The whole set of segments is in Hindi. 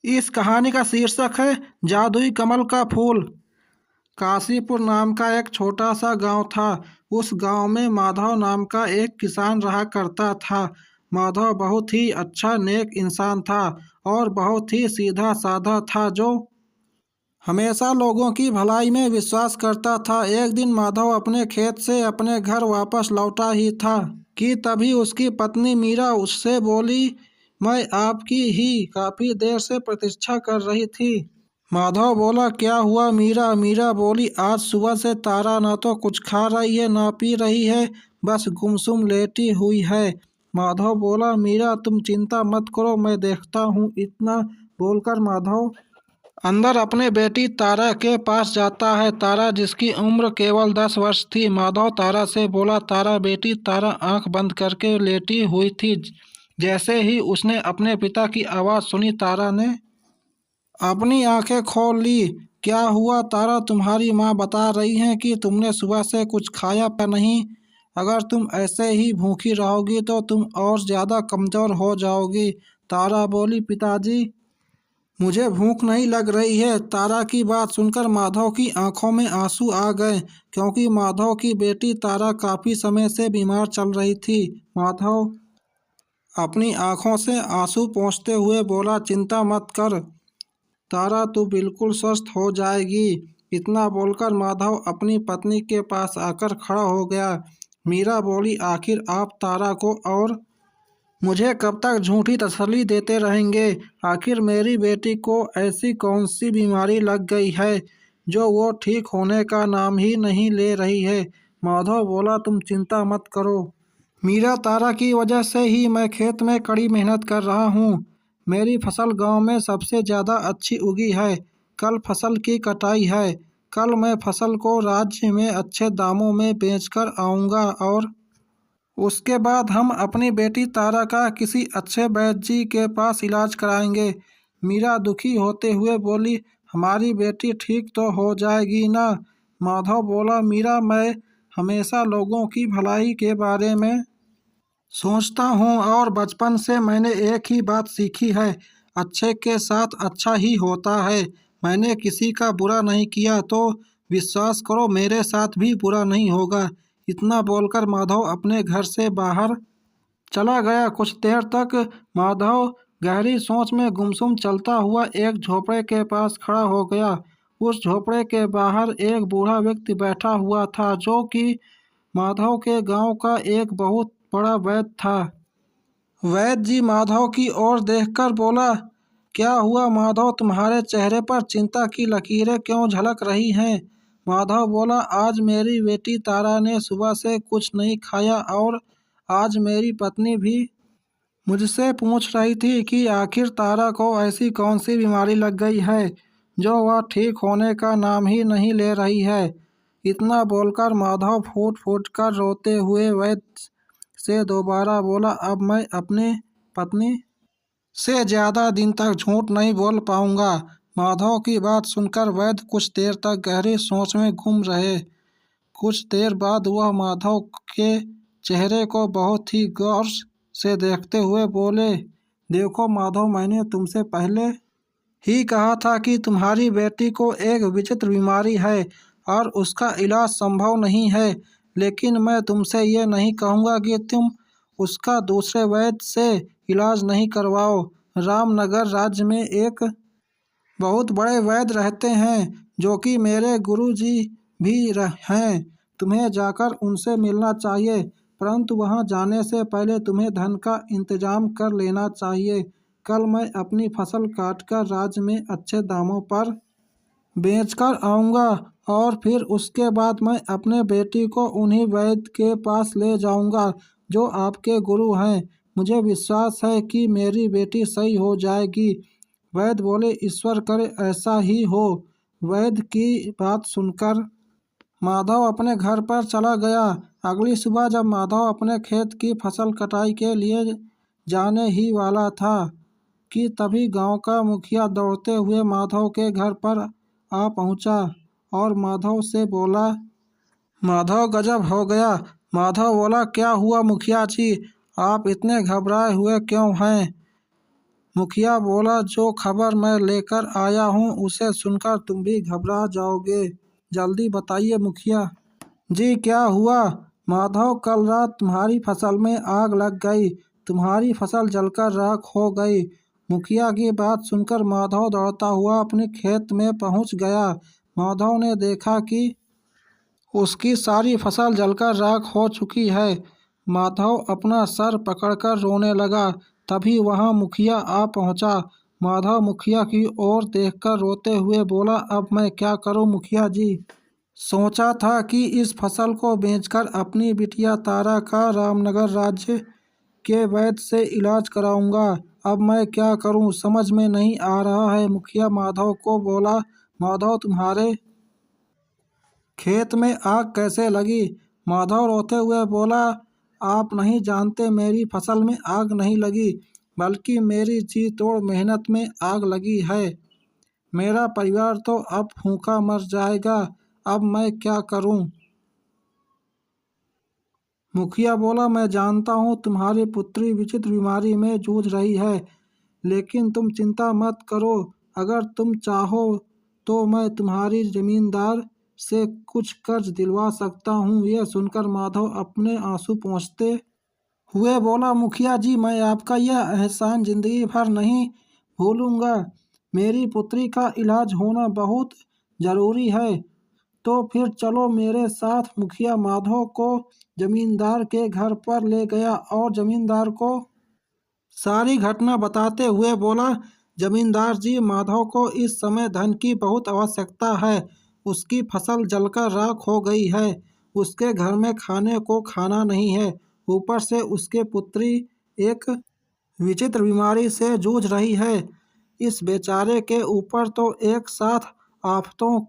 इस कहानी का शीर्षक है जादुई कमल का फूल। काशीपुर नाम का एक छोटा सा गांव था। उस गांव में माधव नाम का एक किसान रहा करता था। माधव बहुत ही अच्छा नेक इंसान था और बहुत ही सीधा साधा था, जो हमेशा लोगों की भलाई में विश्वास करता था। एक दिन माधव अपने खेत से अपने घर वापस लौटा ही था कि तभी उसकी पत्नी मीरा उससे बोली, मैं आपकी ही काफी देर से प्रतीक्षा कर रही थी। माधव बोला, क्या हुआ मीरा? मीरा बोली, आज सुबह से तारा ना तो कुछ खा रही है ना पी रही है, बस गुमसुम लेटी हुई है। माधव बोला, मीरा तुम चिंता मत करो, मैं देखता हूँ। इतना बोलकर माधव अंदर अपने बेटी तारा के पास जाता है। तारा, जिसकी उम्र केवल 10 वर्ष थी। माधव तारा से बोला, तारा बेटी। तारा आंख बंद करके लेटी हुई थी। जैसे ही उसने अपने पिता की आवाज़ सुनी, तारा ने अपनी आंखें खोल ली। क्या हुआ तारा? तुम्हारी माँ बता रही है कि तुमने सुबह से कुछ खाया पर नहीं। अगर तुम ऐसे ही भूखी रहोगी तो तुम और ज़्यादा कमज़ोर हो जाओगी। तारा बोली, पिताजी मुझे भूख नहीं लग रही है। तारा की बात सुनकर माधव की आंखों में आंसू आ गए, क्योंकि माधव की बेटी तारा काफी समय से बीमार चल रही थी। माधव अपनी आंखों से आंसू पोंछते हुए बोला, चिंता मत कर तारा, तू बिल्कुल स्वस्थ हो जाएगी। इतना बोलकर माधव अपनी पत्नी के पास आकर खड़ा हो गया। मीरा बोली, आखिर आप तारा को और मुझे कब तक झूठी तसल्ली देते रहेंगे? आखिर मेरी बेटी को ऐसी कौन सी बीमारी लग गई है जो वो ठीक होने का नाम ही नहीं ले रही है? माधव बोला, तुम चिंता मत करो मीरा, तारा की वजह से ही मैं खेत में कड़ी मेहनत कर रहा हूँ। मेरी फसल गांव में सबसे ज़्यादा अच्छी उगी है। कल फसल की कटाई है। कल मैं फसल को राज्य में अच्छे दामों में बेचकर आऊँगा और उसके बाद हम अपनी बेटी तारा का किसी अच्छे वैद्य जी के पास इलाज कराएंगे। मीरा दुखी होते हुए बोली, हमारी बेटी ठीक तो हो जाएगी ना? माधव बोला, मीरा मैं हमेशा लोगों की भलाई के बारे में सोचता हूँ और बचपन से मैंने एक ही बात सीखी है, अच्छे के साथ अच्छा ही होता है। मैंने किसी का बुरा नहीं किया तो विश्वास करो मेरे साथ भी बुरा नहीं होगा। इतना बोलकर माधव अपने घर से बाहर चला गया। कुछ देर तक माधव गहरी सोच में गुमसुम चलता हुआ एक झोपड़े के पास खड़ा हो गया। उस झोपड़े के बाहर एक बूढ़ा व्यक्ति बैठा हुआ था, जो कि माधव के गांव का एक बहुत बड़ा वैद्य था। वैद्य जी माधव की ओर देखकर बोला, क्या हुआ माधव, तुम्हारे चेहरे पर चिंता की लकीरें क्यों झलक रही हैं? माधव बोला, आज मेरी बेटी तारा ने सुबह से कुछ नहीं खाया और आज मेरी पत्नी भी मुझसे पूछ रही थी कि आखिर तारा को ऐसी कौन सी बीमारी लग गई है जो वह ठीक होने का नाम ही नहीं ले रही है। इतना बोलकर माधव फूट फूट कर रोते हुए वैद्य से दोबारा बोला, अब मैं अपनी पत्नी से ज्यादा दिन तक झूठ नहीं बोल पाऊंगा। माधव की बात सुनकर वैद्य कुछ देर तक गहरी सोच में गुम रहे। कुछ देर बाद वह माधव के चेहरे को बहुत ही गौर से देखते हुए बोले, देखो माधव, मैंने तुमसे पहले ही कहा था कि तुम्हारी बेटी को एक विचित्र बीमारी है और उसका इलाज संभव नहीं है। लेकिन मैं तुमसे ये नहीं कहूँगा कि तुम उसका दूसरे वैद्य से इलाज नहीं करवाओ। रामनगर राज्य में एक बहुत बड़े वैद्य रहते हैं, जो कि मेरे गुरुजी भी हैं। तुम्हें जाकर उनसे मिलना चाहिए, परंतु वहां जाने से पहले तुम्हें धन का इंतजाम कर लेना चाहिए। कल मैं अपनी फसल काटकर राज्य में अच्छे दामों पर बेचकर आऊँगा और फिर उसके बाद मैं अपने बेटी को उन्हीं वैद्य के पास ले जाऊँगा जो आपके गुरु हैं। मुझे विश्वास है कि मेरी बेटी सही हो जाएगी। वैद्य बोले, ईश्वर करे ऐसा ही हो। वैद्य की बात सुनकर माधव अपने घर पर चला गया। अगली सुबह जब माधव अपने खेत की फसल कटाई के लिए जाने ही वाला था कि तभी गांव का मुखिया दौड़ते हुए माधव के घर पर आ पहुंचा और माधव से बोला, माधव गजब हो गया। माधव बोला, क्या हुआ मुखिया जी, आप इतने घबराए हुए क्यों हैं? मुखिया बोला, जो खबर मैं लेकर आया हूँ उसे सुनकर तुम भी घबरा जाओगे। जल्दी बताइए मुखिया। जी क्या हुआ? माधव, कल रात तुम्हारी फसल में आग लग गई, तुम्हारी फसल जलकर राख हो गई। मुखिया की बात सुनकर माधव दौड़ता हुआ अपने खेत में पहुंच गया। माधव ने देखा कि उसकी सारी फसल जलकर राख हो चुकी है। माधव अपना सर पकड़कर रोने लगा। तभी वहां मुखिया आ पहुंचा। माधव मुखिया की ओर देखकर रोते हुए बोला, अब मैं क्या करूं मुखिया जी? सोचा था कि इस फसल को बेचकर अपनी बिटिया तारा का रामनगर राज्य के वैद्य से इलाज कराऊंगा। अब मैं क्या करूं समझ में नहीं आ रहा है। मुखिया माधव को बोला, माधव तुम्हारे खेत में आग कैसे लगी? माधव रोते हुए बोला, आप नहीं जानते, मेरी फसल में आग नहीं लगी, बल्कि मेरी जी तोड़ मेहनत में आग लगी है। मेरा परिवार तो अब भूखा मर जाएगा। अब मैं क्या करूं? मुखिया बोला, मैं जानता हूँ तुम्हारी पुत्री विचित्र बीमारी में जूझ रही है, लेकिन तुम चिंता मत करो। अगर तुम चाहो तो मैं तुम्हारी जमींदार से कुछ कर्ज दिलवा सकता हूँ। यह सुनकर माधव अपने आंसू पोंछते हुए बोला, मुखिया जी मैं आपका यह एहसान जिंदगी भर नहीं भूलूंगा। मेरी पुत्री का इलाज होना बहुत जरूरी है। तो फिर चलो मेरे साथ। मुखिया माधव को जमींदार के घर पर ले गया और जमींदार को सारी घटना बताते हुए बोला, जमींदार जी, माधव को इस समय धन की बहुत आवश्यकता है। उसकी फसल जलकर राख हो गई है, उसके घर में खाने को खाना नहीं है, ऊपर से उसके पुत्री एक विचित्र बीमारी से जूझ रही है। इस बेचारे के ऊपर तो एक साथ आफतों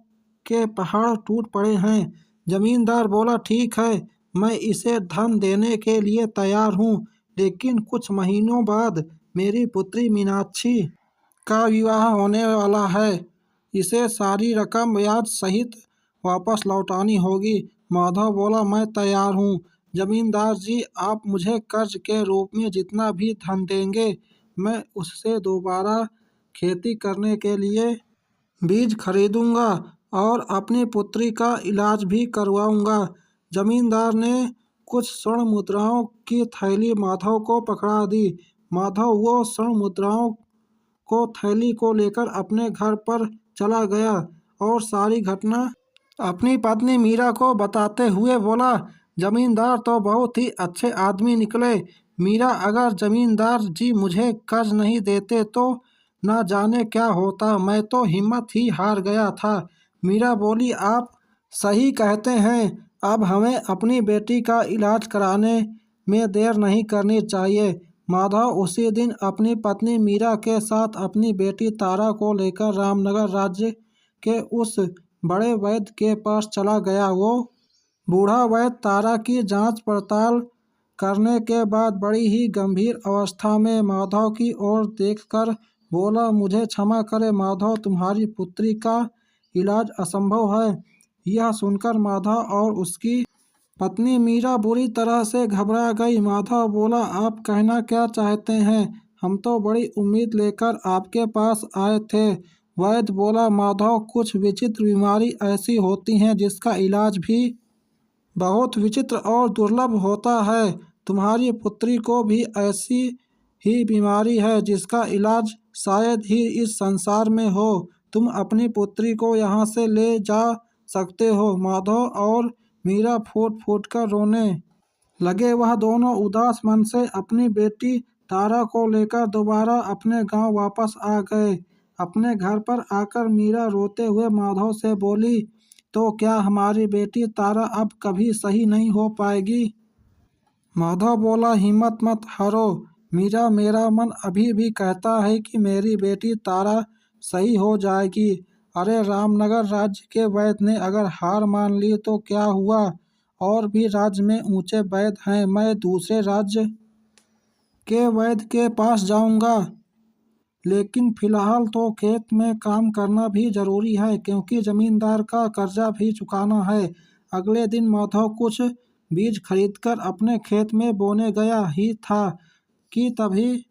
के पहाड़ टूट पड़े हैं। जमींदार बोला, ठीक है, मैं इसे धन देने के लिए तैयार हूँ, लेकिन कुछ महीनों बाद मेरी पुत्री मीनाक्षी का विवाह होने वाला है। इसे सारी रकम ब्याज सहित वापस लौटानी होगी। माधव बोला, मैं तैयार हूँ। जमींदार जी, आप मुझे कर्ज के रूप में जितना भी धन देंगे, मैं उससे दोबारा खेती करने के लिए बीज खरीदूंगा और अपनी पुत्री का इलाज भी करवाऊंगा। जमींदार ने कुछ स्वर्ण मुद्राओं की थैली माधव को पकड़ा दी। माधव वो स्वर्ण मुद्राओं को थैली को लेकर अपने घर पर चला गया और सारी घटना अपनी पत्नी मीरा को बताते हुए बोला, जमींदार तो बहुत ही अच्छे आदमी निकले। मीरा, अगर जमींदार जी मुझे कर्ज नहीं देते तो ना जाने क्या होता, मैं तो हिम्मत ही हार गया था। मीरा बोली, आप सही कहते हैं, अब हमें अपनी बेटी का इलाज कराने में देर नहीं करनी चाहिए। माधव उसी दिन अपनी पत्नी मीरा के साथ अपनी बेटी तारा को लेकर रामनगर राज्य के उस बड़े वैद्य के पास चला गया। वो बूढ़ा वैद्य तारा की जांच पड़ताल करने के बाद बड़ी ही गंभीर अवस्था में माधव की ओर देखकर बोला, मुझे क्षमा करें माधव, तुम्हारी पुत्री का इलाज असंभव है। यह सुनकर माधव और उसकी पत्नी मीरा बुरी तरह से घबरा गई। माधव बोला, आप कहना क्या चाहते हैं? हम तो बड़ी उम्मीद लेकर आपके पास आए थे। वैद्य बोला, माधव, कुछ विचित्र बीमारी ऐसी होती हैं जिसका इलाज भी बहुत विचित्र और दुर्लभ होता है। तुम्हारी पुत्री को भी ऐसी ही बीमारी है जिसका इलाज शायद ही इस संसार में हो। तुम अपनी पुत्री को यहाँ से ले जा सकते हो। माधव और मीरा फूट फूट कर रोने लगे। वह दोनों उदास मन से अपनी बेटी तारा को लेकर दोबारा अपने गांव वापस आ गए। अपने घर पर आकर मीरा रोते हुए माधव से बोली, तो क्या हमारी बेटी तारा अब कभी सही नहीं हो पाएगी? माधव बोला, हिम्मत मत हारो मीरा, मेरा मन अभी भी कहता है कि मेरी बेटी तारा सही हो जाएगी। अरे रामनगर राज्य के वैद्य ने अगर हार मान ली तो क्या हुआ? और भी राज्य में ऊंचे वैद्य हैं, मैं दूसरे राज्य के वैद्य के पास जाऊंगा। लेकिन फिलहाल तो खेत में काम करना भी जरूरी है, क्योंकि जमींदार का कर्जा भी चुकाना है। अगले दिन माधव कुछ बीज खरीदकर अपने खेत में बोने गया ही था कि तभी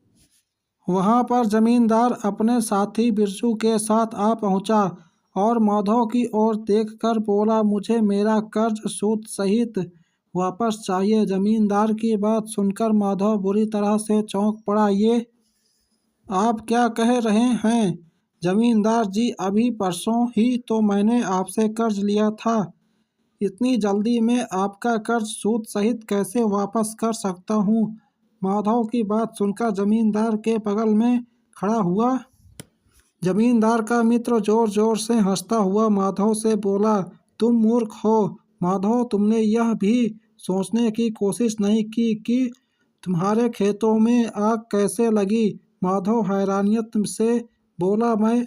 वहाँ पर जमींदार अपने साथी बिरजू के साथ आ पहुँचा और माधव की ओर देखकर बोला, मुझे मेरा कर्ज सूद सहित वापस चाहिए। जमींदार की बात सुनकर माधव बुरी तरह से चौंक पड़ा। ये आप क्या कह रहे हैं जमींदार जी? अभी परसों ही तो मैंने आपसे कर्ज लिया था। इतनी जल्दी में आपका कर्ज सूद सहित कैसे वापस कर सकता हूँ? माधव की बात सुनकर जमींदार के बगल में खड़ा हुआ जमींदार का मित्र जोर जोर से हंसता हुआ माधव से बोला, तुम मूर्ख हो माधव, तुमने यह भी सोचने की कोशिश नहीं की कि तुम्हारे खेतों में आग कैसे लगी? माधव हैरानियत से बोला, मैं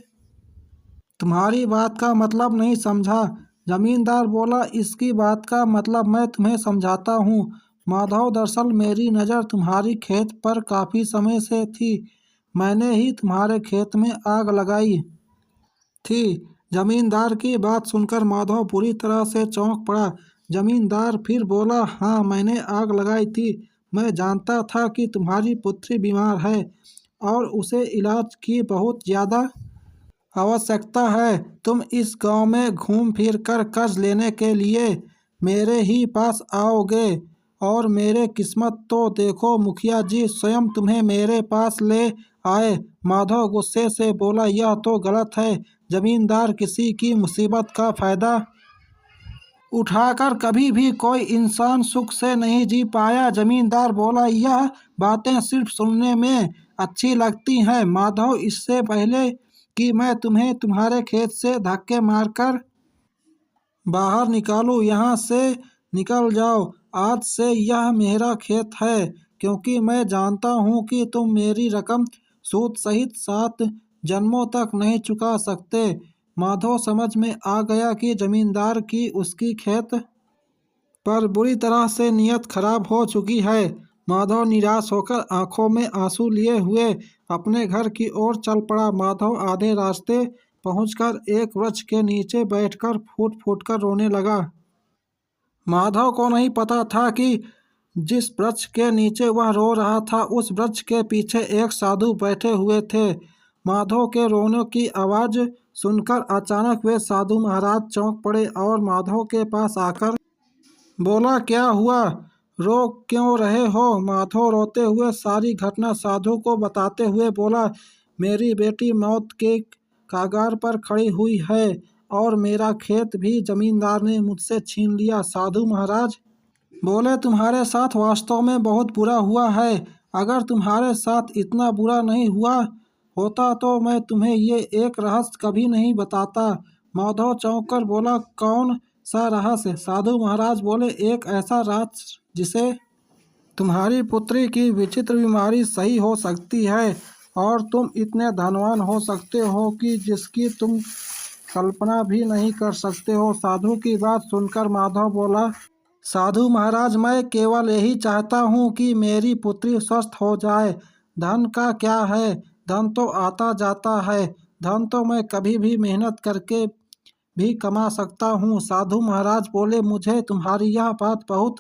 तुम्हारी बात का मतलब नहीं समझा। जमींदार बोला, इसकी बात का मतलब मैं तुम्हें समझाता हूँ माधव। दरअसल मेरी नज़र तुम्हारी खेत पर काफ़ी समय से थी। मैंने ही तुम्हारे खेत में आग लगाई थी। जमींदार की बात सुनकर माधव बुरी तरह से चौंक पड़ा। जमींदार फिर बोला, हाँ मैंने आग लगाई थी। मैं जानता था कि तुम्हारी पुत्री बीमार है और उसे इलाज की बहुत ज़्यादा आवश्यकता है। तुम इस गांव में घूम फिर कर कर्ज लेने के लिए मेरे ही पास आओगे और मेरे किस्मत तो देखो, मुखिया जी स्वयं तुम्हें मेरे पास ले आए। माधव गुस्से से बोला, यह तो गलत है। जमींदार किसी की मुसीबत का फ़ायदा उठाकर कभी भी कोई इंसान सुख से नहीं जी पाया। जमींदार बोला, यह बातें सिर्फ सुनने में अच्छी लगती हैं माधव। इससे पहले कि मैं तुम्हें तुम्हारे खेत से धक्के मारकर बाहर निकालूं, यहाँ से निकल जाओ। आज से यह मेरा खेत है, क्योंकि मैं जानता हूँ कि तुम मेरी रकम सूद सहित 7 जन्मों तक नहीं चुका सकते। माधव समझ में आ गया कि जमींदार की उसकी खेत पर बुरी तरह से नीयत खराब हो चुकी है। माधव निराश होकर आंखों में आंसू लिए हुए अपने घर की ओर चल पड़ा। माधव आधे रास्ते पहुंचकर एक वृक्ष के नीचे बैठकर फूट फूट कर रोने लगा। माधव को नहीं पता था कि जिस वृक्ष के नीचे वह रो रहा था, उस वृक्ष के पीछे एक साधु बैठे हुए थे। माधव के रोने की आवाज़ सुनकर अचानक वे साधु महाराज चौंक पड़े और माधव के पास आकर बोला, क्या हुआ, रो क्यों रहे हो? माधव रोते हुए सारी घटना साधु को बताते हुए बोला, मेरी बेटी मौत के कगार पर खड़ी हुई है और मेरा खेत भी जमींदार ने मुझसे छीन लिया। साधु महाराज बोले, तुम्हारे साथ वास्तव में बहुत बुरा हुआ है। अगर तुम्हारे साथ इतना बुरा नहीं हुआ होता तो मैं तुम्हें ये एक रहस्य कभी नहीं बताता। माधव चौंक कर बोला, कौन सा रहस्य? साधु महाराज बोले, एक ऐसा रहस्य जिसे तुम्हारी पुत्री की विचित्र बीमारी सही हो सकती है और तुम इतने धनवान हो सकते हो कि जिसकी तुम कल्पना भी नहीं कर सकते हो। साधु की बात सुनकर माधव बोला, साधु महाराज, मैं केवल यही चाहता हूँ कि मेरी पुत्री स्वस्थ हो जाए। धन का क्या है, धन तो आता जाता है। धन तो मैं कभी भी मेहनत करके भी कमा सकता हूँ। साधु महाराज बोले, मुझे तुम्हारी यह बात बहुत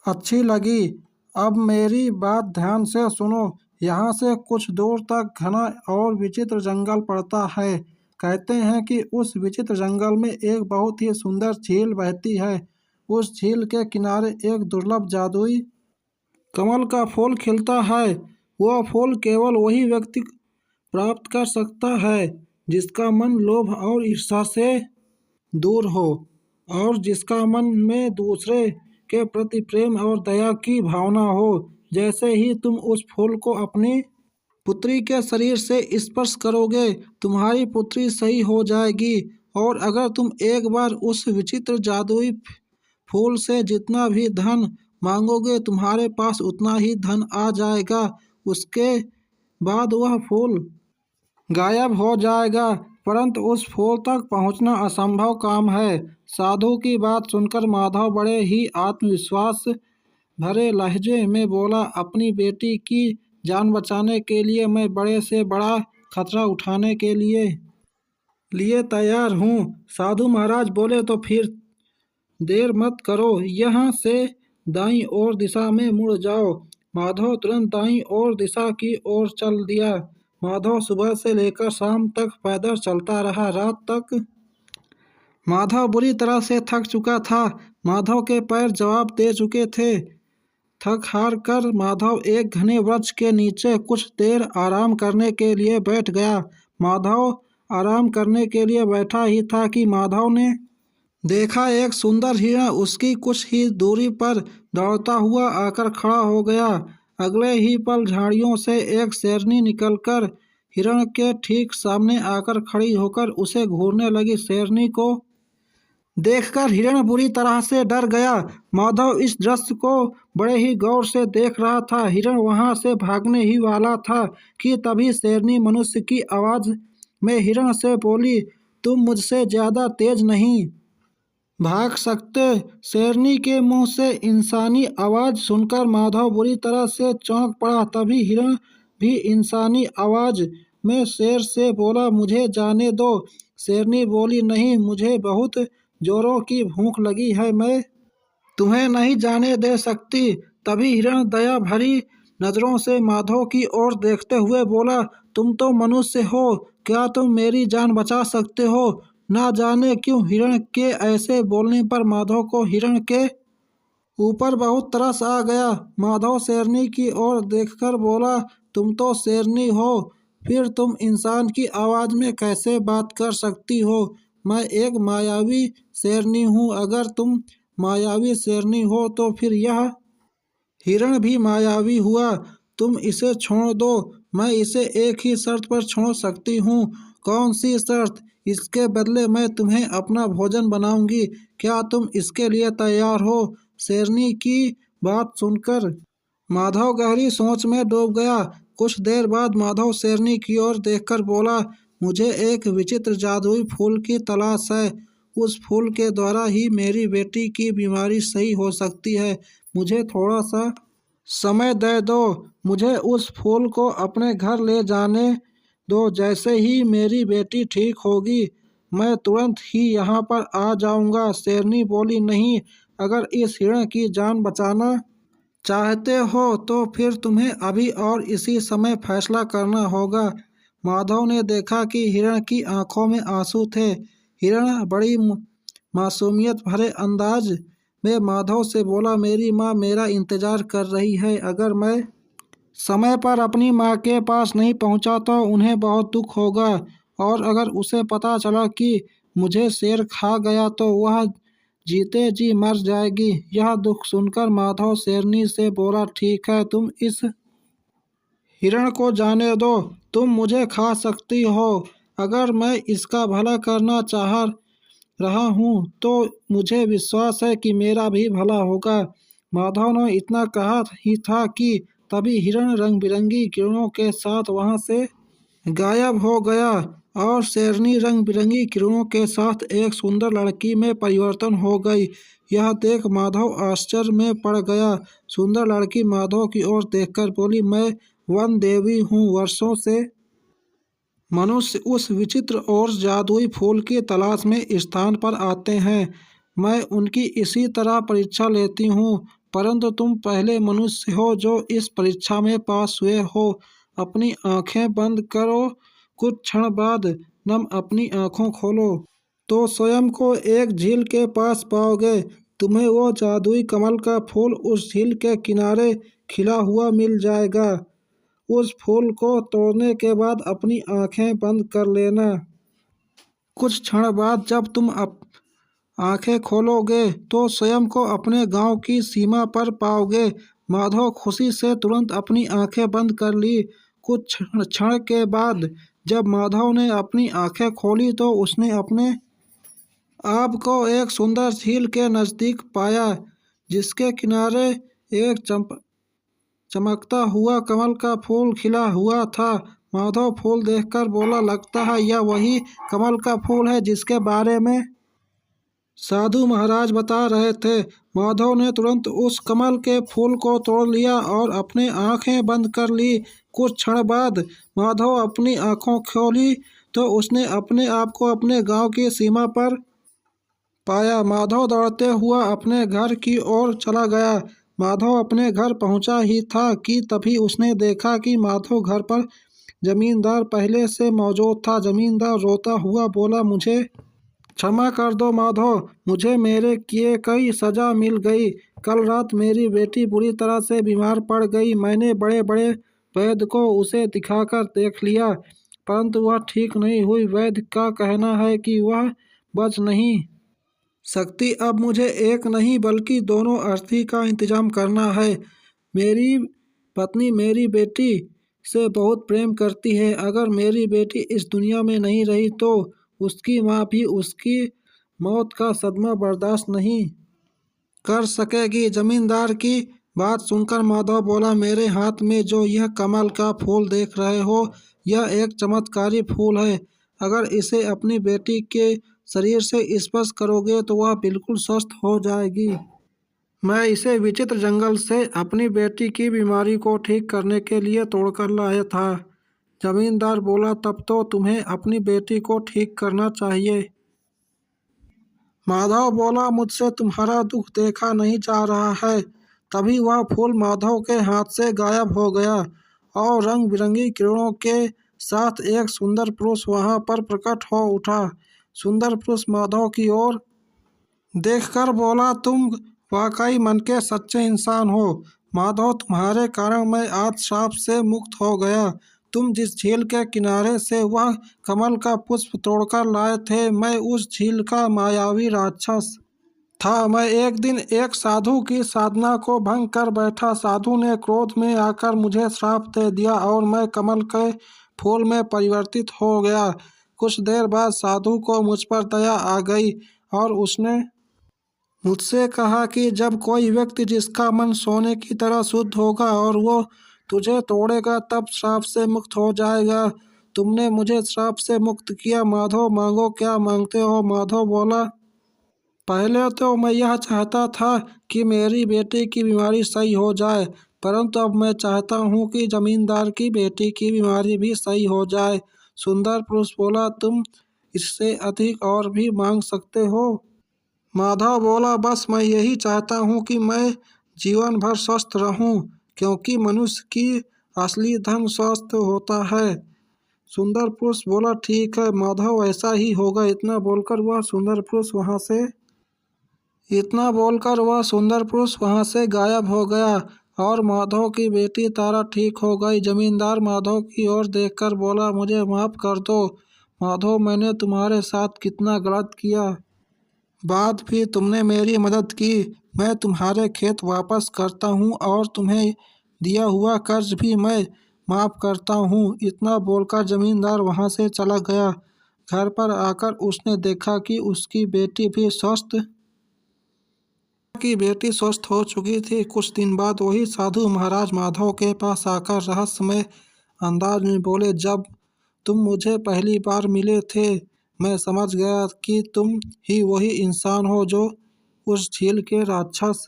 अच्छी लगी। अब मेरी बात ध्यान से सुनो। यहाँ से कुछ दूर तक घना और विचित्र जंगल पड़ता है। कहते हैं कि उस विचित्र जंगल में एक बहुत ही सुंदर झील बहती है। उस झील के किनारे एक दुर्लभ जादुई कमल का फूल खिलता है। वह फूल केवल वही व्यक्ति प्राप्त कर सकता है जिसका मन लोभ और ईर्ष्या से दूर हो और जिसका मन में दूसरे के प्रति प्रेम और दया की भावना हो। जैसे ही तुम उस फूल को अपनी पुत्री के शरीर से स्पर्श करोगे, तुम्हारी पुत्री सही हो जाएगी। और अगर तुम एक बार उस विचित्र जादुई फूल से जितना भी धन मांगोगे, तुम्हारे पास उतना ही धन आ जाएगा। उसके बाद वह फूल गायब हो जाएगा, परंतु उस फूल तक पहुंचना असंभव काम है। साधु की बात सुनकर माधव बड़े ही आत्मविश्वास भरे लहजे में बोला, अपनी बेटी की जान बचाने के लिए मैं बड़े से बड़ा खतरा उठाने के लिए तैयार हूँ। साधु महाराज बोले, तो फिर देर मत करो, यहाँ से दाईं ओर दिशा में मुड़ जाओ। माधव तुरंत दाईं ओर दिशा की ओर चल दिया। माधव सुबह से लेकर शाम तक पैदल चलता रहा। रात तक माधव बुरी तरह से थक चुका था। माधव के पैर जवाब दे चुके थे। थक हार कर माधव एक घने वृक्ष के नीचे कुछ देर आराम करने के लिए बैठ गया। माधव आराम करने के लिए बैठा ही था कि माधव ने देखा एक सुंदर हिरण उसकी कुछ ही दूरी पर दौड़ता हुआ आकर खड़ा हो गया। अगले ही पल झाड़ियों से एक शेरनी निकलकर हिरण के ठीक सामने आकर खड़ी होकर उसे घूरने लगी। शेरनी को देखकर हिरण बुरी तरह से डर गया। माधव इस दृश्य को बड़े ही गौर से देख रहा था। हिरण वहां से भागने ही वाला था कि तभी शेरनी मनुष्य की आवाज में हिरण से बोली, तुम मुझसे ज्यादा तेज नहीं भाग सकते। शेरनी के मुंह से इंसानी आवाज सुनकर माधव बुरी तरह से चौंक पड़ा। तभी हिरण भी इंसानी आवाज में शेर से बोला, मुझे जाने दो। शेरनी बोली, नहीं, मुझे बहुत जोरों की भूख लगी है, मैं तुम्हें नहीं जाने दे सकती। तभी हिरण दया भरी नजरों से माधव की ओर देखते हुए बोला, तुम तो मनुष्य हो, क्या तुम मेरी जान बचा सकते हो? ना जाने क्यों हिरण के ऐसे बोलने पर माधव को हिरण के ऊपर बहुत तरस आ गया। माधव शेरनी की ओर देखकर बोला, तुम तो शेरनी हो, फिर तुम इंसान की आवाज में कैसे बात कर सकती हो? मैं एक मायावी शेरनी हूँ। अगर तुम मायावी शेरनी हो तो फिर यह हिरण भी मायावी हुआ। तुम इसे छोड़ दो। मैं इसे एक ही शर्त पर छोड़ सकती हूँ। कौन सी शर्त? इसके बदले मैं तुम्हें अपना भोजन बनाऊंगी। क्या तुम इसके लिए तैयार हो? शेरनी की बात सुनकर माधव गहरी सोच में डूब गया। कुछ देर बाद माधव शेरनी की ओर देखकर बोला, मुझे एक विचित्र जादुई फूल की तलाश है। उस फूल के द्वारा ही मेरी बेटी की बीमारी सही हो सकती है। मुझे थोड़ा सा समय दे दो। मुझे उस फूल को अपने घर ले जाने दो। जैसे ही मेरी बेटी ठीक होगी मैं तुरंत ही यहाँ पर आ जाऊँगा। शेरनी बोली, नहीं, अगर इस हिरण की जान बचाना चाहते हो तो फिर तुम्हें अभी और इसी समय फैसला करना होगा। माधव ने देखा कि हिरण की आंखों में आंसू थे। हिरण बड़ी मासूमियत भरे अंदाज में माधव से बोला, मेरी माँ मेरा इंतजार कर रही है। अगर मैं समय पर अपनी माँ के पास नहीं पहुँचा तो उन्हें बहुत दुख होगा, और अगर उसे पता चला कि मुझे शेर खा गया तो वह जीते जी मर जाएगी। यह दुख सुनकर माधव शेरनी से बोला, ठीक है, तुम इस हिरण को जाने दो। तुम मुझे खा सकती हो। अगर मैं इसका भला करना चाह रहा हूँ तो मुझे विश्वास है कि मेरा भी भला होगा। माधव ने इतना कहा ही था कि तभी हिरण रंग बिरंगी किरणों के साथ वहां से गायब हो गया, और शेरनी रंग बिरंगी किरणों के साथ एक सुंदर लड़की में परिवर्तन हो गई। यह देख माधव आश्चर्य में पड़ गया। सुंदर लड़की माधव की ओर देखकर बोली, मैं वन देवी हूँ। वर्षों से मनुष्य उस विचित्र और जादुई फूल की तलाश में स्थान पर आते हैं। मैं उनकी इसी तरह परीक्षा लेती हूँ, परंतु तुम पहले मनुष्य हो जो इस परीक्षा में पास हुए हो। अपनी आंखें बंद करो। कुछ क्षण बाद तुम अपनी आंखों खोलो तो स्वयं को एक झील के पास पाओगे। तुम्हें वो जादुई कमल का फूल उस झील के किनारे खिला हुआ मिल जाएगा। उस फूल को तोड़ने के बाद अपनी आंखें बंद कर लेना। कुछ क्षण बाद जब तुम आंखें खोलोगे तो स्वयं को अपने गांव की सीमा पर पाओगे। माधव खुशी से तुरंत अपनी आंखें बंद कर ली। कुछ क्षण के बाद जब माधव ने अपनी आंखें खोली तो उसने अपने आप को एक सुंदर झील के नज़दीक पाया, जिसके किनारे एक चमकता हुआ कमल का फूल खिला हुआ था। माधव फूल देखकर बोला, लगता है यह वही कमल का फूल है जिसके बारे में साधु महाराज बता रहे थे। माधव ने तुरंत उस कमल के फूल को तोड़ लिया और अपने आंखें बंद कर ली। कुछ क्षण बाद माधव अपनी आंखों खोली तो उसने अपने आप को अपने गांव की सीमा पर पाया। माधव दौड़ते हुआ अपने घर की ओर चला गया। माधव अपने घर पहुंचा ही था कि तभी उसने देखा कि माधव घर पर जमींदार पहले से मौजूद था। जमींदार रोता हुआ बोला, मुझे क्षमा कर दो माधव, मुझे मेरे किए कई सजा मिल गई। कल रात मेरी बेटी बुरी तरह से बीमार पड़ गई। मैंने बड़े बड़े वैद्य को उसे दिखाकर देख लिया, परंतु वह ठीक नहीं हुई। वैद्य का कहना है कि वह बच नहीं सकती। अब मुझे एक नहीं बल्कि दोनों अर्थी का इंतजाम करना है। मेरी पत्नी मेरी बेटी से बहुत प्रेम करती है। अगर मेरी बेटी इस दुनिया में नहीं रही तो उसकी माँ भी उसकी मौत का सदमा बर्दाश्त नहीं कर सकेगी। जमींदार की बात सुनकर माधव बोला, मेरे हाथ में जो यह कमल का फूल देख रहे हो, यह एक चमत्कारी फूल है। अगर इसे अपनी बेटी के शरीर से स्पर्श करोगे तो वह बिल्कुल स्वस्थ हो जाएगी। मैं इसे विचित्र जंगल से अपनी बेटी की बीमारी को ठीक करने के लिए तोड़कर लाया था। जमींदार बोला, तब तो तुम्हें अपनी बेटी को ठीक करना चाहिए। माधव बोला, मुझसे तुम्हारा दुख देखा नहीं जा रहा है। तभी वह फूल माधव के हाथ से गायब हो गया और रंग बिरंगी किरणों के साथ एक सुंदर पुरुष वहां पर प्रकट हो उठा। सुंदर पुरुष माधव की ओर देखकर बोला, तुम वाकई मन के सच्चे इंसान हो। माधव, तुम्हारे कारण मैं आज श्राप से मुक्त हो गया। तुम जिस झील के किनारे से वह कमल का पुष्प तोड़कर लाए थे, मैं उस झील का मायावी राक्षस था। मैं एक दिन एक साधु की साधना को भंग कर बैठा। साधु ने क्रोध में आकर मुझे श्राप दे दिया और मैं कमल के फूल में परिवर्तित हो गया। कुछ देर बाद साधु को मुझ पर दया आ गई और उसने मुझसे कहा कि जब कोई व्यक्ति जिसका मन सोने की तरह शुद्ध होगा और वो तुझे तोड़ेगा तब श्राप से मुक्त हो जाएगा। तुमने मुझे श्राप से मुक्त किया। माधव, मांगो, क्या मांगते हो? माधव बोला, पहले तो मैं यह चाहता था कि मेरी बेटी की बीमारी सही हो जाए, परंतु अब मैं चाहता हूँ कि जमींदार की बेटी की बीमारी भी सही हो जाए। सुंदर पुरुष बोला, तुम इससे अधिक और भी मांग सकते हो। माधव बोला, बस मैं यही चाहता हूँ कि मैं जीवन भर स्वस्थ रहूँ, क्योंकि मनुष्य की असली धन स्वस्थ होता है। सुंदर पुरुष बोला, ठीक है माधव, ऐसा ही होगा। इतना बोलकर वह सुंदर पुरुष वहाँ से गायब हो गया और माधव की बेटी तारा ठीक हो गई। जमींदार माधव की ओर देखकर बोला, मुझे माफ़ कर दो माधव, मैंने तुम्हारे साथ कितना गलत किया। बाद भी तुमने मेरी मदद की। मैं तुम्हारे खेत वापस करता हूँ और तुम्हें दिया हुआ कर्ज भी मैं माफ़ करता हूँ। इतना बोलकर जमींदार वहाँ से चला गया। घर पर आकर उसने देखा कि उसकी बेटी स्वस्थ हो चुकी थी। कुछ दिन बाद वही साधु महाराज माधव के पास आकर रहस्यमय अंदाज में बोले, जब तुम मुझे पहली बार मिले थे मैं समझ गया कि तुम ही वही इंसान हो जो उस झील के राक्षस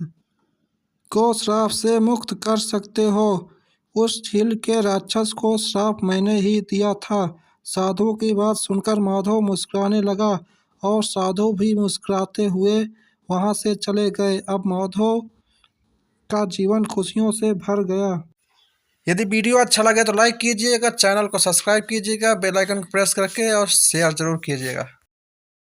को श्राप से मुक्त कर सकते हो। उस झील के राक्षस को श्राप मैंने ही दिया था। साधु की बात सुनकर माधव मुस्कुराने लगा और साधु भी मुस्कुराते हुए वहाँ से चले गए। अब माधव का जीवन खुशियों से भर गया। यदि वीडियो अच्छा लगे तो लाइक कीजिएगा, चैनल को सब्सक्राइब कीजिएगा, बेल आइकन को प्रेस करके और शेयर जरूर कीजिएगा।